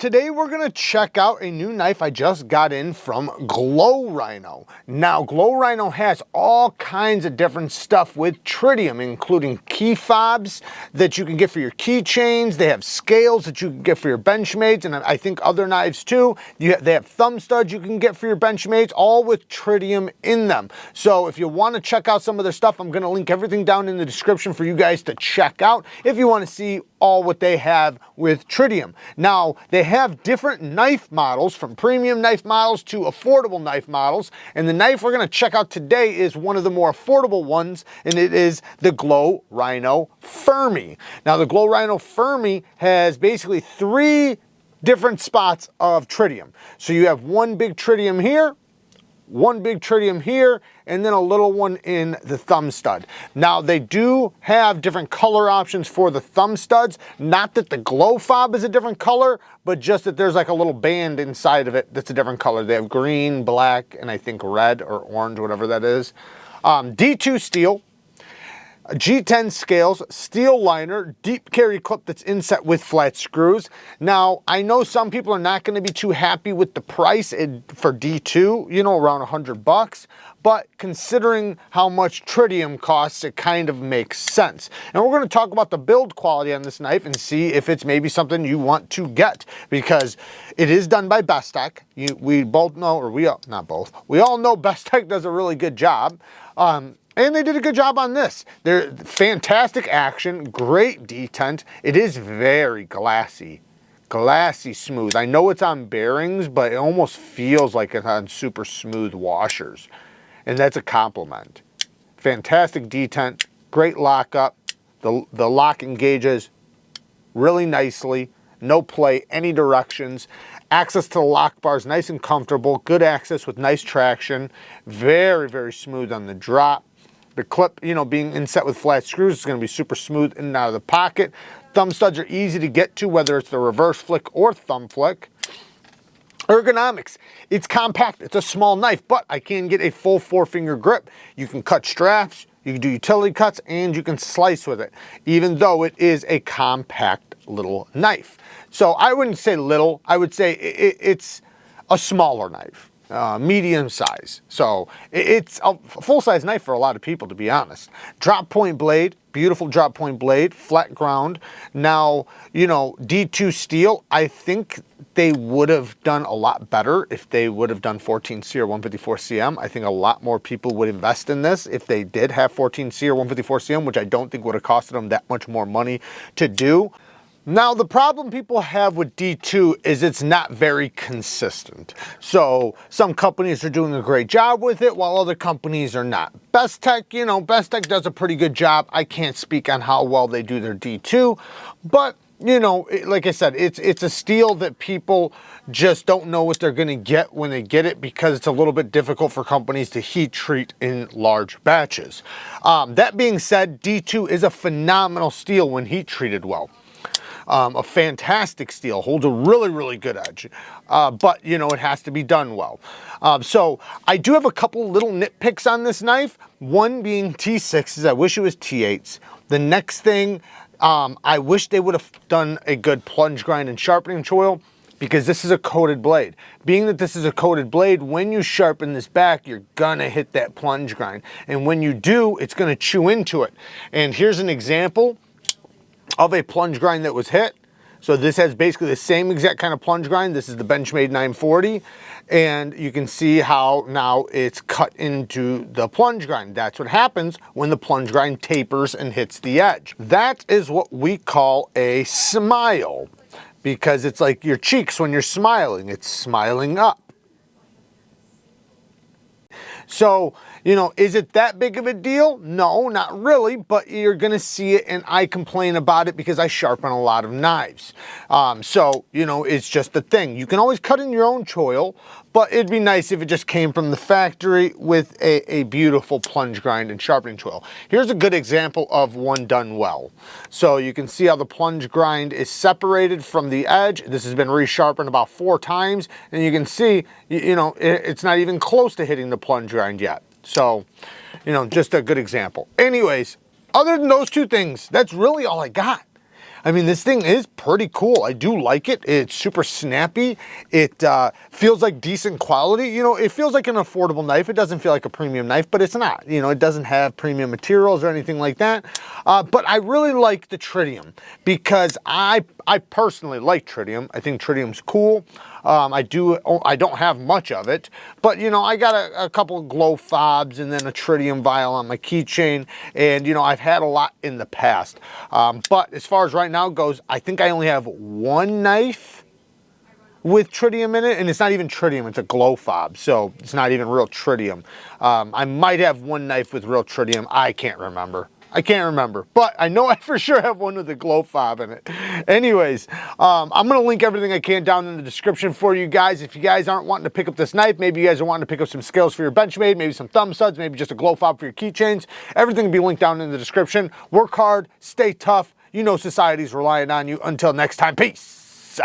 today we're gonna check out a new knife I just got in from Rhino. Now, Rhino has all kinds of different stuff with tritium, including key fobs that you can get for your keychains. They have scales that you can get for your Benchmates, and I think other knives too. They have thumb studs you can get for your Benchmates, all with tritium in them. So if you want to check out some of their stuff, I'm gonna link everything down in the description for you guys to check out if you want to see all what they have with tritium. Now, they have different knife models, from premium knife models to affordable knife models, and the knife we're going to check out today is one of the more affordable ones, and it is the Rhino Fermi. Now, the Rhino Fermi has basically 3 different spots of tritium. So you have one big tritium here, one big tritium here, and then a little one in the thumb stud. Now, they do have different color options for the thumb studs. Not that the glow fob is a different color, but just that there's like a little band inside of it that's a different color. They have green, black, and I think red or orange, whatever that is. D2 steel, G10 scales, steel liner, deep carry clip that's inset with flat screws. Now, I know some people are not going to be too happy with the price for D2, you know, around $100, but considering how much tritium costs, it kind of makes sense. And we're going to talk about the build quality on this knife and see if it's maybe something you want to get, because it is done by Bestech. We both know, or not both, we all know Bestech does a really good job. And they did a good job on this. They're fantastic action, great detent. It is very glassy smooth. I know it's on bearings, but it almost feels like it's on super smooth washers. And that's a compliment. Fantastic detent, great lockup. The lock engages really nicely. No play, any directions. Access to the lock bars, nice and comfortable. Good access with nice traction. Very, very smooth on the drop. The clip, you know, being inset with flat screws, is going to be super smooth in and out of the pocket. Thumb studs are easy to get to, whether it's the reverse flick or thumb flick. Ergonomics, it's compact, it's a small knife, but I can get a full 4-finger grip. You can cut straps, you can do utility cuts, and you can slice with it, even though it is a compact little knife. So I wouldn't say little, I would say it's a smaller knife. Medium size. So it's a full-size knife for a lot of people, to be honest. Drop point blade, beautiful drop point blade, flat ground. Now, you know, D2 steel, I think they would have done a lot better if they would have done 14C or 154CM. I think a lot more people would invest in this if they did have 14C or 154CM, which I don't think would have costed them that much more money to do. Now, the problem people have with D2 is it's not very consistent. So some companies are doing a great job with it, while other companies are not. Bestech, you know, Bestech does a pretty good job. I can't speak on how well they do their D2, but you know, like I said, it's a steel that people just don't know what they're going to get when they get it, because it's a little bit difficult for companies to heat treat in large batches. That being said, D2 is a phenomenal steel when heat treated well. A fantastic steel, holds a really, really good edge, but you know, it has to be done well. So I do have a couple little nitpicks on this knife, one being T6s. I wish it was T8s. The next thing, I wish they would have done a good plunge grind and sharpening choil, because this is a coated blade. Being that this is a coated blade, when you sharpen this back, you're gonna hit that plunge grind, and when you do, it's gonna chew into it. And here's an example of a plunge grind that was hit. So this has basically the same exact kind of plunge grind. This is the Benchmade 940, and you can see how now it's cut into the plunge grind. That's what happens when the plunge grind tapers and hits the edge. That is what we call a smile, because it's like your cheeks when you're smiling. It's smiling up. So, you know, is it that big of a deal? No, not really, but you're gonna see it, and I complain about it because I sharpen a lot of knives. So, you know, it's just a thing. You can always cut in your own choil, but it'd be nice if it just came from the factory with a beautiful plunge grind and sharpening choil. Here's a good example of one done well. So you can see how the plunge grind is separated from the edge. This has been resharpened about 4 times, and you can see, you know, it's not even close to hitting the plunge grind yet. So, you know, just a good example. Anyways, other than those 2 things, that's really all I got. I mean, this thing is pretty cool. I do like it. It's super snappy. It feels like decent quality. You know, it feels like an affordable knife. It doesn't feel like a premium knife, but it's not. You know, it doesn't have premium materials or anything like that. But I really like the TRIDIUM because I personally like TRIDIUM. I think TRIDIUM's cool. I don't have much of it, but you know, I got a couple of glow fobs and then a TRIDIUM vial on my keychain, and you know, I've had a lot in the past. But as far as right now goes, I think I only have one knife with TRIDIUM in it, and it's not even TRIDIUM, it's a glow fob, so it's not even real TRIDIUM. I might have one knife with real TRIDIUM, I can't remember. I can't remember, but I know I for sure have one with a glow fob in it. Anyways, I'm gonna link everything I can down in the description for you guys. If you guys aren't wanting to pick up this knife, maybe you guys are wanting to pick up some scales for your Benchmade, maybe some thumb studs, maybe just a glow fob for your keychains, everything will be linked down in the description. Work hard, stay tough. You know society's relying on you. Until next time, peace.